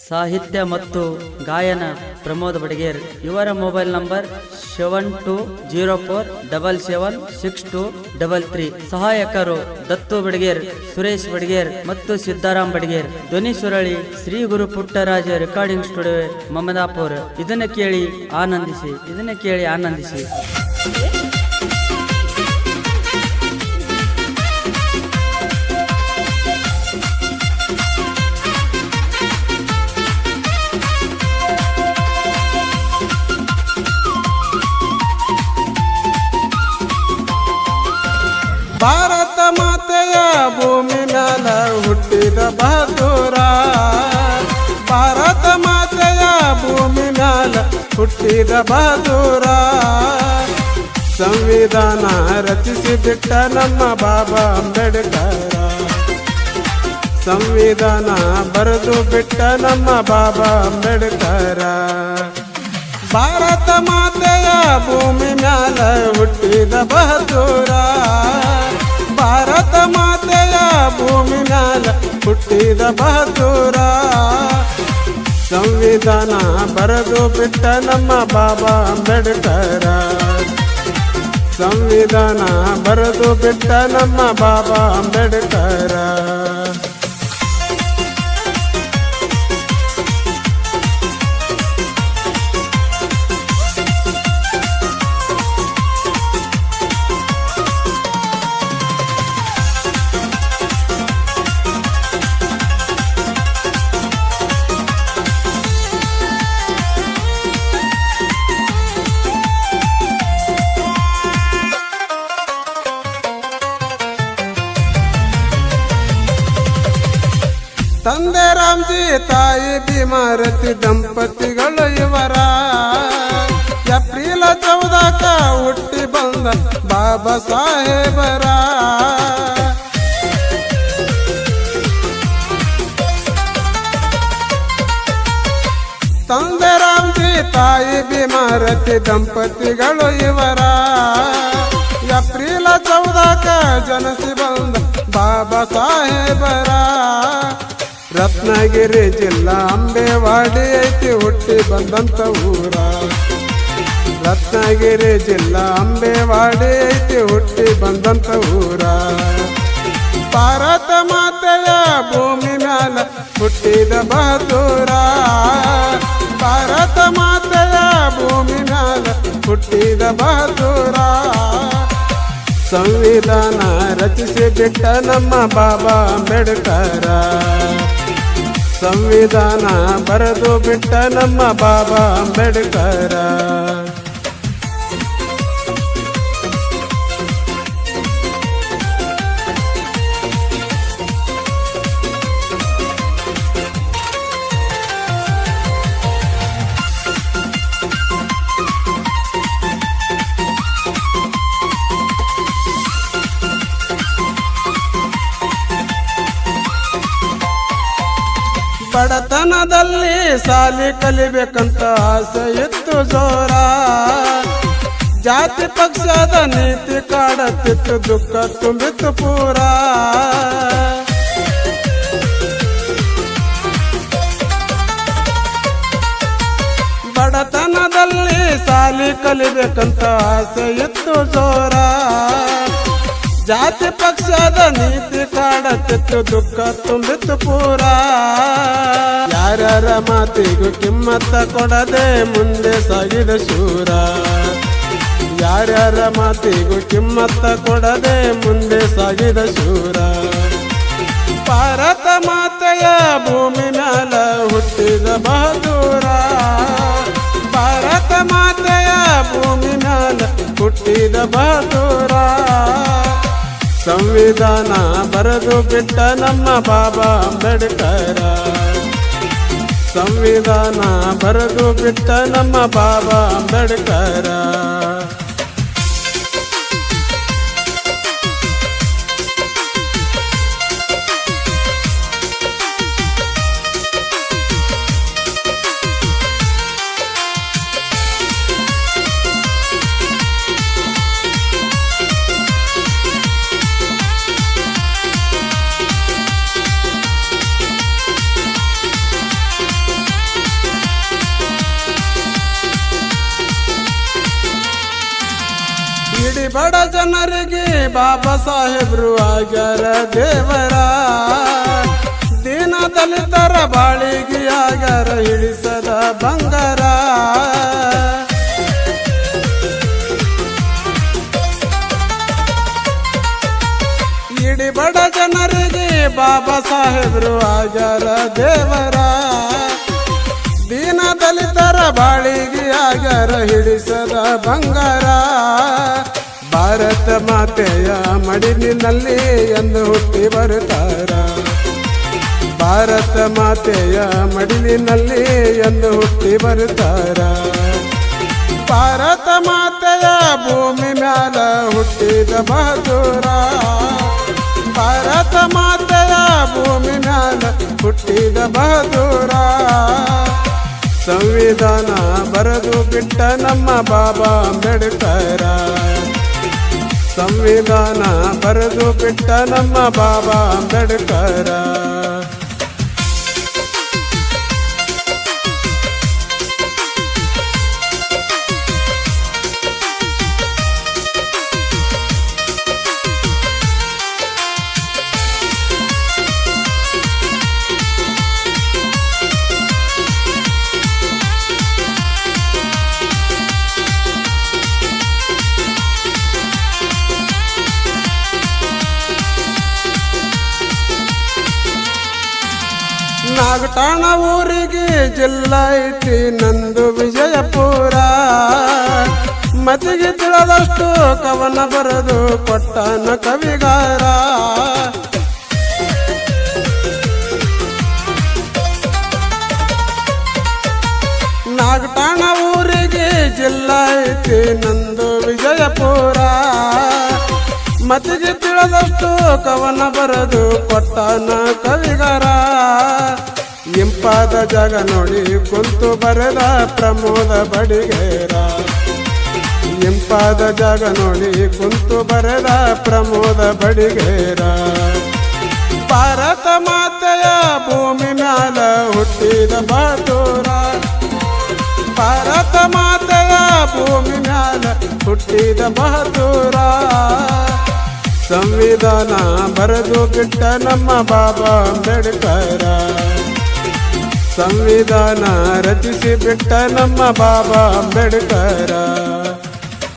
ಸಾಹಿತ್ಯ ಮತ್ತು ಗಾಯನ ಪ್ರಮೋದ್ ಬಡಿಗೇರ್. ಇವರ ಮೊಬೈಲ್ ನಂಬರ್ 7224776233. ಸಹಾಯಕರು ದತ್ತು ಬಡಿಗೇರ್, ಸುರೇಶ್ ಬಡಿಗೇರ್ ಮತ್ತು ಸಿದ್ದಾರಾಮ್ ಬಡಿಗೇರ್. ಧ್ವನಿ ಸುರಳಿ ಶ್ರೀ ಗುರು ಪುಟ್ಟರಾಜ ರೆಕಾರ್ಡಿಂಗ್ ಸ್ಟುಡಿಯೋ ಮಮದಾಪುರ್. ಇದನ್ನ ಕೇಳಿ ಆನಂದಿಸಿ. ಭಾರತ ಮಾತೆಯ ಭೂಮಿ ಮ್ಯಾಲ ಹುಟ್ಟಿದ ಬಹದ್ದೂರ. ಭಾರತ ಮಾತೆಯ ಭೂಮಿ ಮ್ಯಾಲ ಹುಟ್ಟಿದ ಬಹದ್ದೂರ. ಸಂವಿಧಾನ ರಚಿಸಿ ಬಿಟ್ಟ ನಮ್ಮ ಬಾಬಾ ಅಂಬೇಡ್ಕರ. ಸಂವಿಧಾನ ಬರೆದು ಬಿಟ್ಟ ನಮ್ಮ ಬಾಬಾ ಅಂಬೇಡ್ಕರ. ಭಾರತ ಮಾತೆಯ ಭೂಮಿ ಮ್ಯಾಲ ಹುಟ್ಟಿದ ಬಹದ್ದೂರ. ಭಾರತ ಮಾತೆಯ ಭೂಮಿ ಮ್ಯಾಲ ಹುಟ್ಟಿದ ಬಹದ್ದೂರ. ಸಂವಿಧಾನ ಬರೆದು ಬಿಟ್ಟ ನಮ್ಮ ಬಾಬಾ ಅಂಬೇಡ್ಕರ. ಸಂವಿಧಾನ ಬರೆದು ಬಿಟ್ಟ ನಮ್ಮ ಬಾಬಾ ಅಂಬೇಡ್ಕರ. ತಂದೆ ರಾಮ್ಜಿ ತಾಯಿ ಭೀಮಾರತಿ ದಂಪತಿಗಳು ಇವರ. ಏಪ್ರಿಲ್ 14ಕ ಹುಟ್ಟಿ ಬಂದ ಬಾಬಾ ಸಾಹೇಬರ. ತಂದೆ ರಾಮ್ಜಿ ತಾಯಿ ಭೀಮಾರತಿ ದಂಪತಿಗಳು ಇವರ. ಏಪ್ರಿಲ್ 14ಕ ಜನಿಸಿ ಬಂದ ಬಾಬಾ ಸಾಹೇಬರ. ರತ್ನಗಿರಿ ಜಿಲ್ಲಾ ಅಂಬೇವಾಡಿ ಐತಿ ಹುಟ್ಟಿ ಬಂದಂತ ಊರ. ರತ್ನಗಿರಿ ಜಿಲ್ಲಾ ಅಂಬೇವಾಡಿ ಐತಿ ಹುಟ್ಟಿ ಬಂದಂತ ಊರ. ಭಾರತ ಮಾತೆಯ ಭೂಮಿ ಮ್ಯಾಲ ಹುಟ್ಟಿದ ಬಹದ್ದೂರ. ಭಾರತ ಮಾತೆಯ ಭೂಮಿ ಮ್ಯಾಲ ಹುಟ್ಟಿದ ಬಹದ್ದೂರ. ಸಂವಿಧಾನ ರಚಿಸಿ ಬಿಟ್ಟ ನಮ್ಮ ಬಾಬಾ ಅಂಬೇಡ್ಕರ. ಸಂವಿಧಾನ ಬರೆದು ಬಿಟ್ಟ ನಮ್ಮ ಬಾಬಾ ಅಂಬೇಡ್ಕರ. ಬಡತನದಲ್ಲಿ ಸಾಲಿ ಕಲಿಬೇಕಂತ ಆಸೆ ಇತ್ತು ಜೋರ. ಜಾತಿ ಪಕ್ಷದ ನೀತಿ ಕಾಡತ್ತಿತ್ತು, ದುಃಖ ತುಂಬಿತ್ತು ಪೂರ. ಬಡತನದಲ್ಲಿ ಸಾಲಿ ಕಲಿಬೇಕಂತ ಆಸೆ ಇತ್ತು ಜೋರ. ಜಾತಿ ಪಕ್ಷದ ನೀತಿ ಕಾಡತ್ತಿತ್ತು, ದುಃಖ ತುಂಬಿತ್ತು ಪೂರ. ಯಾರ್ಯಾರ ಮಾತಿಗೂ ಕಿಮ್ಮತ್ತ ಕೊಡದೆ ಮುಂದೆ ಸಾಗಿದ ಶೂರ. ಯಾರ್ಯಾರ ಮಾತಿಗೂ ಕಿಮ್ಮತ್ತ ಕೊಡದೆ ಮುಂದೆ ಸಾಗಿದ ಶೂರ. ಭಾರತ ಮಾತೆಯ ಭೂಮಿ ಮ್ಯಾಲ ಹುಟ್ಟಿದ ಬಹದ್ದೂರ. ಭಾರತ ಮಾತೆಯ ಭೂಮಿ ಮ್ಯಾಲ ಹುಟ್ಟಿದ ಬಹದ್ದೂರ. ಸಂವಿಧಾನ ಬರೆದು ಬಿಟ್ಟ ನಮ್ಮ ಬಾಬಾ ಅಂಬೇಡ್ಕರ. ಸಂವಿಧಾನ ಬರೆದು ಬಿಟ್ಟ ನಮ್ಮ ಬಾಬಾ ಅಂಬೇಡ್ಕರ. ಬಡ ಜನರಿಗೆ ಬಾಬಾ ಸಾಹೇಬ್ರು ಆಗ್ಯಾರ ದೇವರ ದೀನ ದಲಿತರ ಬಾಳಿಗೆ ಆಗ್ಯಾರ ಇಳಿಸದ ಬಂಗಾರ ಇಡಿ ಬಡ ಜನರಿಗೆ ಬಾಬಾ ಸಾಹೇಬ್ರು ಆಗ್ಯಾರ ದೇವರ ದೀನ ದಲಿತರ ಬಾಳಿಗೆ ಆಗ್ಯಾರ ಹಿಡಿಸದ ಬಂಗಾರ ಭಾರತ ಮಾತೆಯ ಮಡಿಲಿನಲ್ಲಿ ಎಂದು ಹುಟ್ಟಿ ಬರುತ್ತಾರ ಭಾರತ ಮಾತೆಯ ಮಡಿಲಿನಲ್ಲಿ ಎಂದು ಹುಟ್ಟಿ ಬರುತ್ತಾರ ಭಾರತ ಮಾತೆಯ ಭೂಮಿ ಮ್ಯಾಲ ಹುಟ್ಟಿದ ಬಹದ್ದೂರ ಭಾರತ ಮಾತೆಯ ಭೂಮಿ ಮ್ಯಾಲ ಹುಟ್ಟಿದ ಬಹದ್ದೂರ ಸಂವಿಧಾನ ಬರೆದು ಬಿಟ್ಟ ನಮ್ಮ ಬಾಬಾ ಅಂಬೇಡ್ಕರ ಸಂವಿಧಾನ ಬರೆದು ಬಿಟ್ಟ ನಮ್ಮ ಬಾಬಾ ಅಂಬೇಡ್ಕರ ನಾಗಠಾಣ ಊರಿಗೆ ಜಿಲ್ಲಾ ಐತಿ ನಂದು ವಿಜಯಪುರ ಮತಿಗೆ ತಿಳಿದಷ್ಟು ಕವನ ಬರೆದು ಕೊಟ್ಟನ ಕವಿಗಾರ ನಾಗಠಾಣ ಊರಿಗೆ ಜಿಲ್ಲಾ ಐತಿ ನಂದು ವಿಜಯಪುರ ಮತಿಗೆ ತಿಳಿದಷ್ಟು ಕವನ ಬರೆದು ಕೊಟ್ಟನ ಕವಿಗಾರ ಇಂಪಾದ ಜಾಗ ನೋಡಿ ಕುಂತು ಬರೆದ ಪ್ರಮೋದ ಬಡಿಗೇರ ಇಂಪಾದ ಜಾಗ ನೋಡಿ ಕುಂತು ಬರೆದ ಪ್ರಮೋದ ಬಡಿಗೇರ ಭಾರತ ಮಾತೆಯ ಭೂಮಿ ಮ್ಯಾಲ ಹುಟ್ಟಿದ ಬಹದ್ದೂರ ಭಾರತ ಮಾತೆಯ ಭೂಮಿ ಮ್ಯಾಲ ಹುಟ್ಟಿದ ಬಹದ್ದೂರ ಸಂವಿಧಾನ ಬರೆದು ಬಿಟ್ಟ ನಮ್ಮ ಬಾಬಾ ಅಂಬೇಡ್ಕರ ಸಂವಿಧಾನ ರಚಿಸಿ ಬಿಟ್ಟ ನಮ್ಮ ಬಾಬಾ ಅಂಬೇಡ್ಕರ